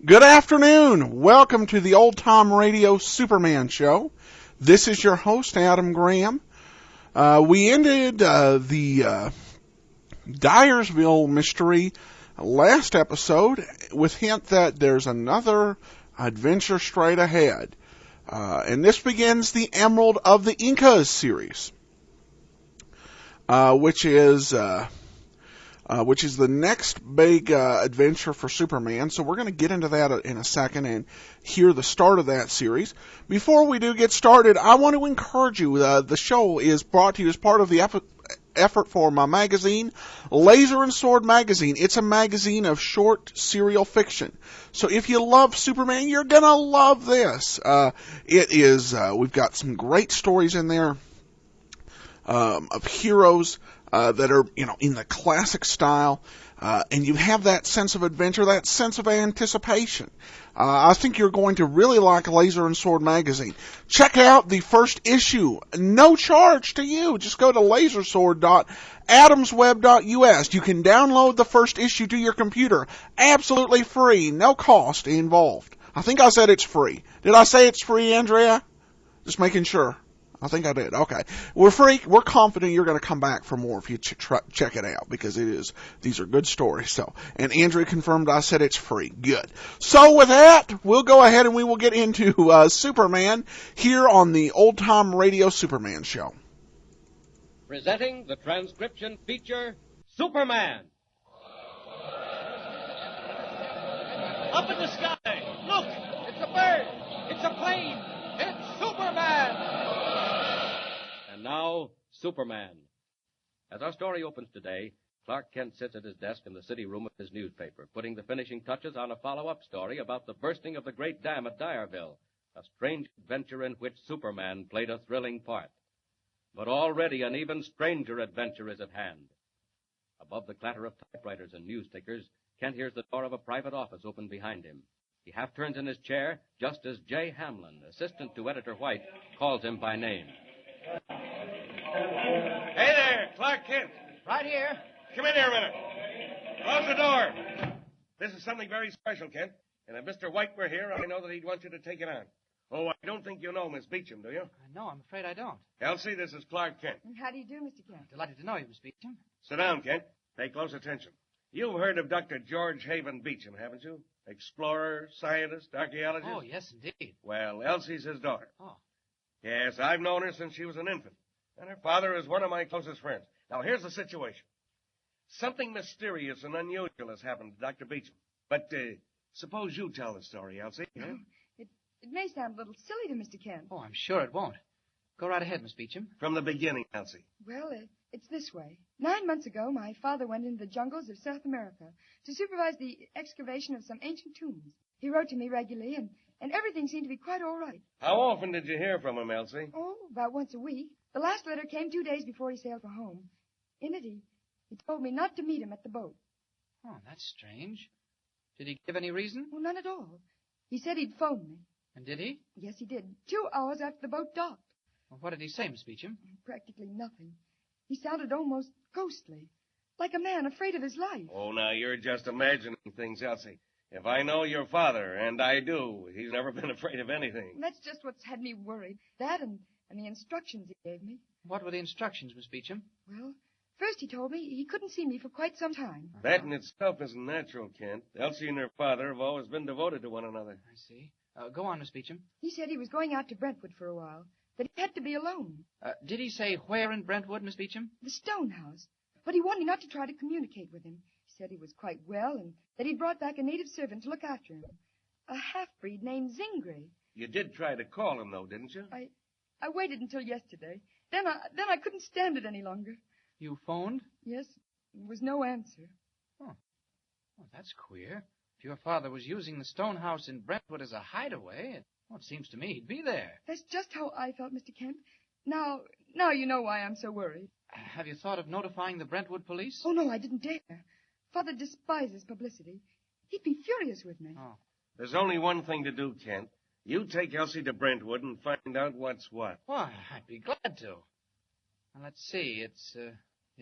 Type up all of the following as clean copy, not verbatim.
Good afternoon. Welcome to the Old Time Radio Superman Show. This is your host, Adam Graham. We ended the Dyersville mystery last episode with hint that there's another adventure straight ahead. And this begins the Emerald of the Incas series, which is the next big adventure for Superman. So we're going to get into that in a second and hear the start of that series. Before we do get started, I want to encourage you. The show is brought to you as part of the effort for my magazine, Laser and Sword Magazine. It's a magazine of short serial fiction. So if you love Superman, you're going to love this. We've got some great stories in there of heroes that are, in the classic style, and you have that sense of adventure, that sense of anticipation. I think you're going to really like Laser and Sword Magazine. Check out the first issue, no charge to you. Just go to lasersword.adamsweb.us. You can download the first issue to your computer, absolutely free, no cost involved. I think I said it's free. Did I say it's free, Andrea? Just making sure. I think I did. Okay. We're confident you're going to come back for more if you check it out, because these are good stories. So, and Andrea confirmed I said it's free. Good. So with that, we'll go ahead and we will get into Superman here on the Old Time Radio Superman Show. Presenting the transcription feature, Superman. Up in the sky. Look, it's a bird. It's a plane. It's Superman. And now, Superman. As our story opens today, Clark Kent sits at his desk in the city room of his newspaper, putting the finishing touches on a follow-up story about the bursting of the great dam at Dyersville, a strange adventure in which Superman played a thrilling part. But already an even stranger adventure is at hand. Above the clatter of typewriters and news tickers, Kent hears the door of a private office open behind him. He half turns in his chair just as Jay Hamlin, assistant to Editor White, calls him by name. Hey there, Clark Kent. Right here. Come in here a minute. Close the door. This is something very special, Kent. And if Mr. White were here, I know that he'd want you to take it on. Oh, I don't think you know Miss Beecham, do you? No, I'm afraid I don't. Elsie, this is Clark Kent. How do you do, Mr. Kent? Delighted to know you, Miss Beecham. Sit down, Kent. Pay close attention. You've heard of Dr. George Haven Beecham, haven't you? Explorer, scientist, archaeologist? Oh, yes, indeed. Well, Elsie's his daughter. Oh. Yes, I've known her since she was an infant. And her father is one of my closest friends. Now, here's the situation. Something mysterious and unusual has happened to Dr. Beecham. But suppose you tell the story, Elsie. Huh? It may sound a little silly to Mr. Kent. Oh, I'm sure it won't. Go right ahead, Miss Beecham. From the beginning, Elsie. Well, it's this way. 9 months ago, my father went into the jungles of South America to supervise the excavation of some ancient tombs. He wrote to me regularly, and everything seemed to be quite all right. How often did you hear from him, Elsie? Oh, about once a week. The last letter came 2 days before he sailed for home. In it, he told me not to meet him at the boat. Oh, that's strange. Did he give any reason? Oh, none at all. He said he'd phone me. And did he? Yes, he did. 2 hours after the boat docked. Well, what did he say, Miss Beecham? Practically nothing. He sounded almost ghostly, like a man afraid of his life. Oh, now, you're just imagining things, Elsie. If I know your father, and I do, he's never been afraid of anything. That's just what's had me worried. That and the instructions he gave me. What were the instructions, Miss Beecham? Well, first he told me he couldn't see me for quite some time. That in itself isn't natural, Kent. Elsie and her father have always been devoted to one another. I see. Go on, Miss Beecham. He said he was going out to Brentwood for a while, that he had to be alone. Did he say where in Brentwood, Miss Beecham? The Stone House. But he wanted me not to try to communicate with him. He said he was quite well and that he'd brought back a native servant to look after him. A half-breed named Zingray. You did try to call him, though, didn't you? I waited until yesterday. Then I couldn't stand it any longer. You phoned? Yes. There was no answer. Oh. Well, that's queer. If your father was using the stone house in Brentwood as a hideaway, it seems to me he'd be there. That's just how I felt, Mr. Kent. Now you know why I'm so worried. Have you thought of notifying the Brentwood police? Oh, no, I didn't dare. Father despises publicity. He'd be furious with me. Oh. There's only one thing to do, Kent. You take Elsie to Brentwood and find out what's what. Why, I'd be glad to. Now, let's see. It's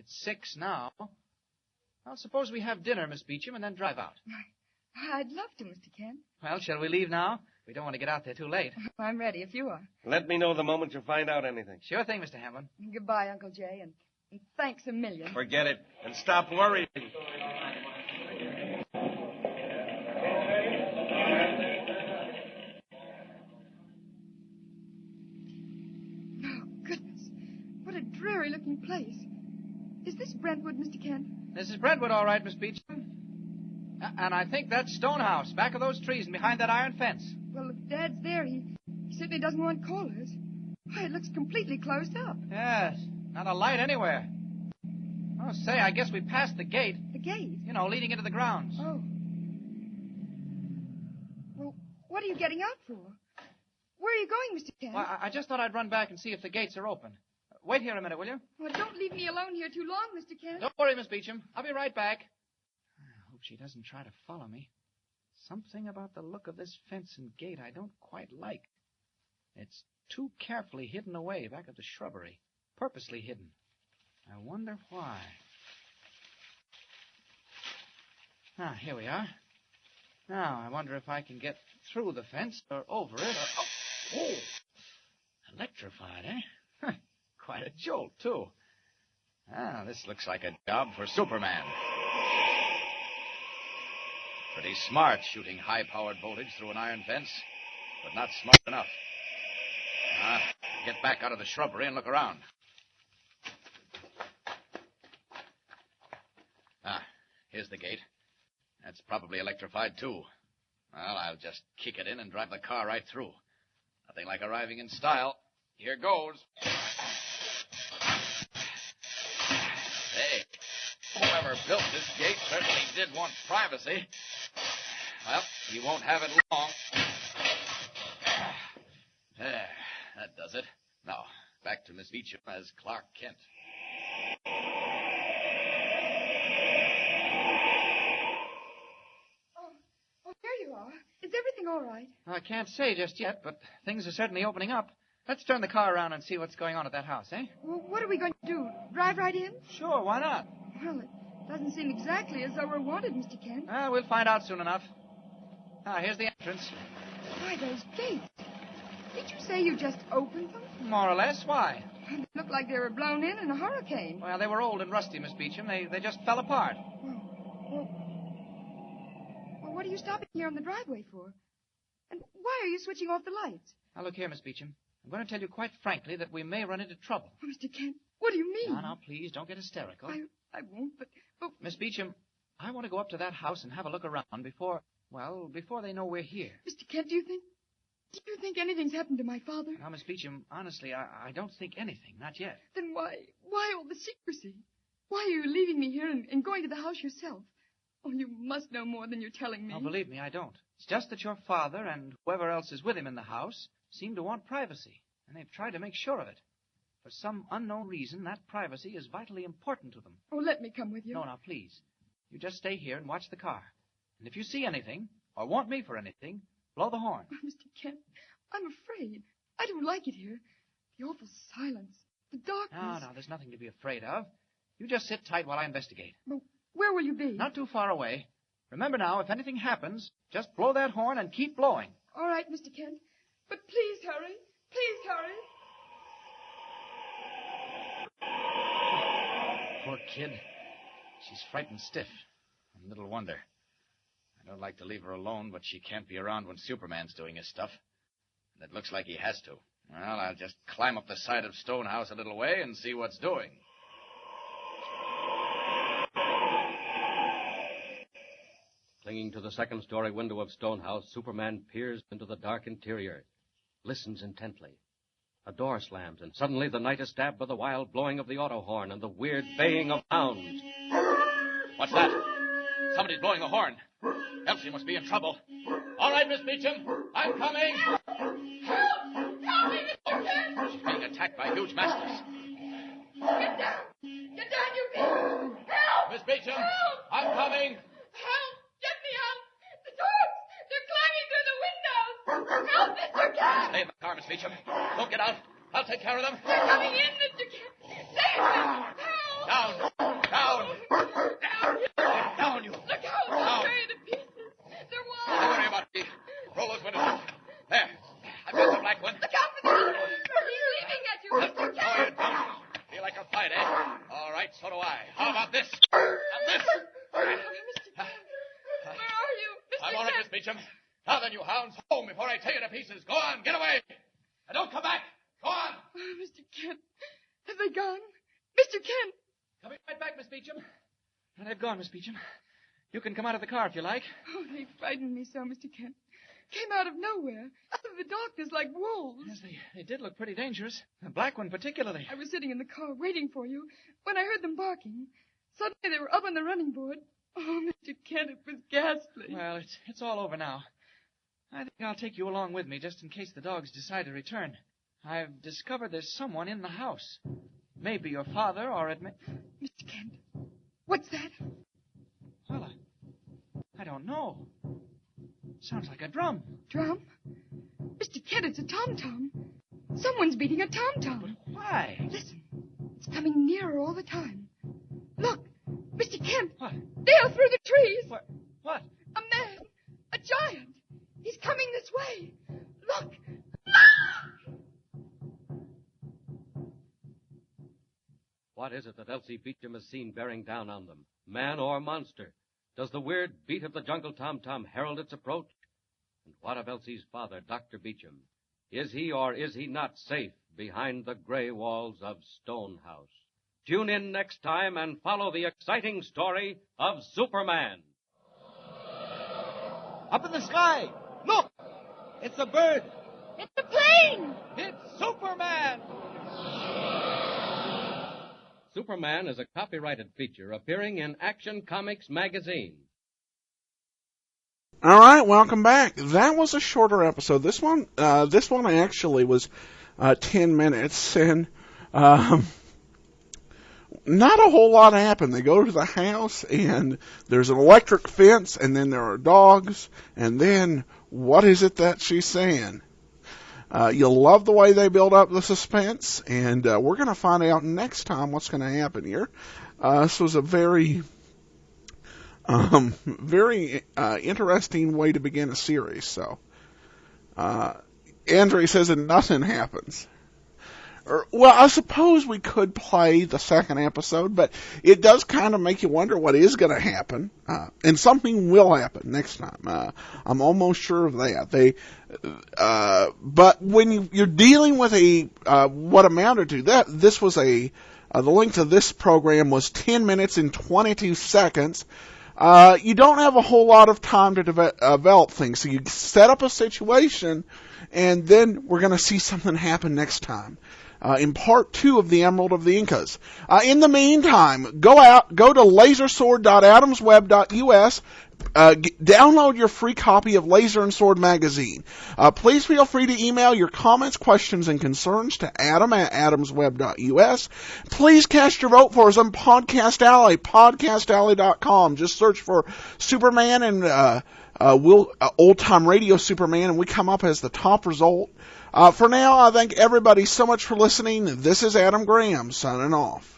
6 now. Well, suppose we have dinner, Miss Beecham, and then drive out. I'd love to, Mr. Kent. Well, shall we leave now? We don't want to get out there too late. I'm ready if you are. Let me know the moment you find out anything. Sure thing, Mr. Hamlin. Goodbye, Uncle Jay, and thanks a million. Forget it, and stop worrying. Oh, goodness. What a dreary-looking place. Is this Brentwood, Mr. Kent? This is Brentwood, all right, Miss Beecham. And I think that's Stonehouse, back of those trees and behind that iron fence. Well, if Dad's there, he certainly doesn't want callers. Why, it looks completely closed up. Yes, not a light anywhere. Oh, say, I guess we passed the gate. The gate? You know, leading into the grounds. Oh. Well, what are you getting out for? Where are you going, Mr. Kent? Well, I just thought I'd run back and see if the gates are open. Wait here a minute, will you? Well, don't leave me alone here too long, Mr. Kent. Don't worry, Miss Beecham. I'll be right back. I hope she doesn't try to follow me. Something about the look of this fence and gate I don't quite like. It's too carefully hidden away back of the shrubbery. Purposely hidden. I wonder why. Ah, here we are. Now, I wonder if I can get through the fence or over it or... Oh! Electrified, eh? Quite a jolt, too. Ah, this looks like a job for Superman. Pretty smart shooting high-powered voltage through an iron fence, but not smart enough. Get back out of the shrubbery and look around. Here's the gate. That's probably electrified, too. Well, I'll just kick it in and drive the car right through. Nothing like arriving in style. Here goes. Hey, whoever built this gate certainly did want privacy. Well, he won't have it long. There, that does it. Now, back to Miss Beecham as Clark Kent. Oh, there you are. Is everything all right? I can't say just yet, but things are certainly opening up. Let's turn the car around and see what's going on at that house, eh? Well, what are we going to do? Drive right in? Sure, why not? Well, it doesn't seem exactly as though we're wanted, Mr. Kent. We'll find out soon enough. Here's the entrance. Why, those gates. Did you say you just opened them? More or less. Why? They look like they were blown in a hurricane. Well, they were old and rusty, Miss Beecham. They just fell apart. Well, what are you stopping here on the driveway for? And why are you switching off the lights? Now, look here, Miss Beecham. I'm going to tell you quite frankly that we may run into trouble. Oh, Mr. Kent, what do you mean? Now, please, don't get hysterical. I won't, but... Miss Beecham, I want to go up to that house and have a look around before they know we're here. Mr. Kent, do you think anything's happened to my father? Now, Miss Beecham, honestly, I don't think anything, not yet. Then why all the secrecy? Why are you leaving me here and going to the house yourself? Oh, you must know more than you're telling me. Oh, believe me, I don't. It's just that your father and whoever else is with him in the house seem to want privacy, and they've tried to make sure of it. For some unknown reason, that privacy is vitally important to them. Oh, let me come with you. No, now, please. You just stay here and watch the car. And if you see anything, or want me for anything, blow the horn. Oh, Mr. Kent, I'm afraid. I don't like it here. The awful silence, the darkness. No, there's nothing to be afraid of. You just sit tight while I investigate. But where will you be? Not too far away. Remember now, if anything happens, just blow that horn and keep blowing. All right, Mr. Kent. But please hurry. Please hurry. Poor kid. She's frightened stiff. And little wonder. I don't like to leave her alone, but she can't be around when Superman's doing his stuff. And it looks like he has to. Well, I'll just climb up the side of Stonehouse a little way and see what's doing. Clinging to the second-story window of Stonehouse, Superman peers into the dark interior, listens intently. A door slams, and suddenly the night is stabbed by the wild blowing of the auto horn and the weird baying of hounds. What's that? Somebody's blowing the horn. Elsie must be in trouble. All right, Miss Beecham, I'm coming. Help! Help me, Mr. Kent! She's being attacked by huge masters. Get down! Get down, you beast! Help! Miss Beecham, Help! I'm coming. Help! Get me out! The dogs! They're climbing through the windows! Help, Mr. Kent! Stay in the car, Miss Beecham. Don't get out. I'll take care of them. They're coming in, Mr. Kent! Save me! Help! Down! Down! Down, you! Down, you! Look out! They'll tear you to pieces! The Roll those windows up. There. I've got the black one. Look out for the... He's leaping at you, Mr. Oh, you Kent. don't. Feel like a fight, eh? All right, so do I. How about this? And this? Mr. Kent. Where are you, Mr. I'm on it, Kent? Miss Beecham. Now then, you hounds, home before I tear you to pieces. Go on, get away. And don't come back. Go on. Oh, Mr. Kent. Have they gone? Mr. Kent. Coming right back, Miss Beecham. And they've gone, Miss Beecham. You can come out of the car if you like. Oh, they frightened me so, Mr. Kent. Came out of nowhere, out of the darkness like wolves. Yes, they did look pretty dangerous. The black one particularly. I was sitting in the car waiting for you when I heard them barking. Suddenly they were up on the running board. Oh, Mr. Kent, it was ghastly. Well, it's all over now. I think I'll take you along with me just in case the dogs decide to return. I've discovered there's someone in the house. Maybe your father or Mr. Kent, what's that? Well, I don't know. Sounds like a drum. Drum? Mr. Kent, it's a tom-tom. Someone's beating a tom-tom. Why? Listen, it's coming nearer all the time. Look, Mr. Kent. What? There, through the trees. What? A man. A giant. He's coming this way. Look. What is it that Elsie Beecham has seen bearing down on them? Man or monster? Does the weird beat of the jungle tom-tom herald its approach? And what of Elsie's father, Dr. Beecham? Is he or is he not safe behind the gray walls of Stonehouse? Tune in next time and follow the exciting story of Superman. Up in the sky! Look! It's a bird! It's a plane. It's Superman! Superman is a copyrighted feature appearing in Action Comics magazine. All right, welcome back. That was a shorter episode. This one actually was 10 minutes, and not a whole lot happened. They go to the house, and there's an electric fence, and then there are dogs, and then what is it that she's saying? You'll love the way they build up the suspense, and we're going to find out next time what's going to happen here. This was a very interesting way to begin a series. So, Andre says that nothing happens. Well, I suppose we could play the second episode, but it does kind of make you wonder what is going to happen, and something will happen next time. I'm almost sure of that. But when you're dealing with what amounted to that, this was the length of this program was 10 minutes and 22 seconds. You don't have a whole lot of time to develop things, so you set up a situation, and then we're going to see something happen next time. In part 2 of the Emerald of the Incas. In the meantime, go to lasersword.adamsweb.us, download your free copy of Laser and Sword magazine. Please feel free to email your comments, questions, and concerns to adam@adamsweb.us. Please cast your vote for us on Podcast Alley, podcastalley.com. Just search for Superman and Old Time Radio Superman, and we come up as the top result. For now, I thank everybody so much for listening. This is Adam Graham signing off.